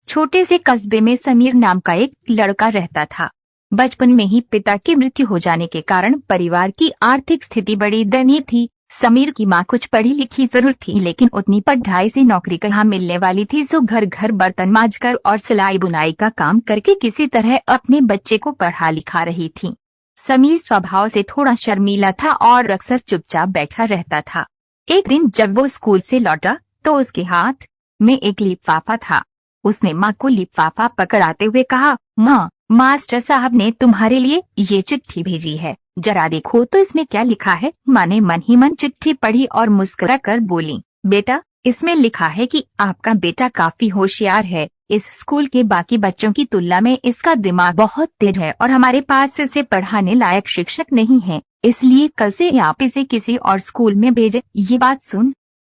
छोटे से कस्बे में समीर नाम का एक लड़का रहता था। बचपन में ही पिता की मृत्यु हो जाने के कारण परिवार की आर्थिक स्थिति बड़ी दयनीय थी। समीर की मां कुछ पढ़ी लिखी जरूर थी, लेकिन उतनी पढ़ाई से नौकरी कहाँ मिलने वाली थी। जो घर घर बर्तन मांजकर और सिलाई बुनाई का काम करके किसी तरह अपने बच्चे को पढ़ा लिखा रही थी। समीर स्वभाव से थोड़ा शर्मीला था और अक्सर चुपचाप बैठा रहता था। एक दिन जब वो स्कूल से लौटा तो उसके हाथ में एक लिफाफा था। उसने माँ को लिफाफा पकड़ाते हुए कहा, माँ, मास्टर साहब ने तुम्हारे लिए ये चिट्ठी भेजी है, जरा देखो तो इसमें क्या लिखा है। माँ ने मन ही मन चिट्ठी पढ़ी और मुस्कुरा कर बोली, बेटा, इसमें लिखा है कि आपका बेटा काफी होशियार है। इस स्कूल के बाकी बच्चों की तुलना में इसका दिमाग बहुत तेज है और हमारे पास इसे पढ़ाने लायक शिक्षक नहीं है, इसलिए कल से आप इसे किसी और स्कूल में भेजें। ये बात सुन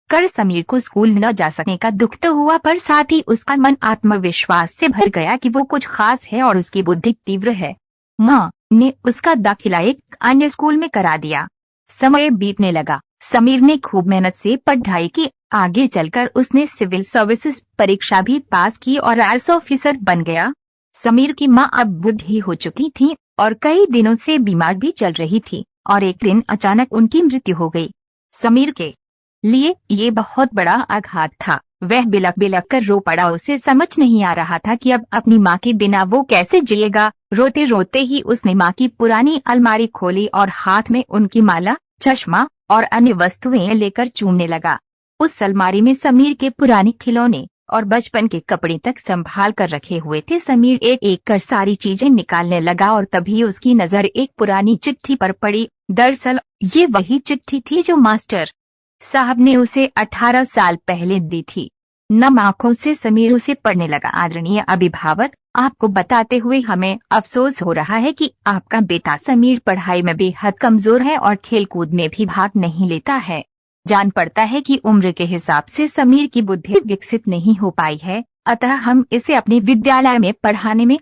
कर समीर को स्कूल न जा सकने का दुख तो हुआ, पर साथ ही उसका मन आत्मविश्वास से भर गया कि वो कुछ खास है और उसकी बुद्धि तीव्र है। माँ ने उसका दाखिला एक अन्य स्कूल में करा दिया। समय बीतने लगा। समीर ने खूब मेहनत से पढ़ाई की। आगे चलकर उसने सिविल सर्विसेज परीक्षा भी पास की और आईएएस ऑफिसर बन गया। समीर की माँ अब बुढ़ी हो चुकी थी और कई दिनों से बीमार भी चल रही थी और एक दिन अचानक उनकी मृत्यु हो गई। समीर के लिए ये बहुत बड़ा आघात था। वह बिलख बिलख कर रो पड़ा। उसे समझ नहीं आ रहा था कि अब अपनी माँ के बिना वो कैसे जिएगा। रोते रोते ही उसने माँ की पुरानी अलमारी खोली और हाथ में उनकी माला, चश्मा और अन्य वस्तुएं लेकर चूमने लगा। उस अलमारी में समीर के पुराने खिलौने और बचपन के कपड़े तक संभाल कर रखे हुए थे। समीर एक एक कर सारी चीजें निकालने लगा और तभी उसकी नजर एक पुरानी चिट्ठी पर पड़ी। दरअसल ये वही चिट्ठी थी जो मास्टर साहब ने उसे 18 साल पहले दी थी। नम आंखों से समीर उसे पढ़ने लगा। आदरणीय अभिभावक, आपको बताते हुए हमें अफसोस हो रहा है कि आपका बेटा समीर पढ़ाई में बेहद कमजोर है और खेलकूद में भी भाग नहीं लेता है। जान पड़ता है कि उम्र के हिसाब से समीर की बुद्धि विकसित नहीं हो पाई है, अतः हम इसे अपने विद्यालय में पढ़ाने में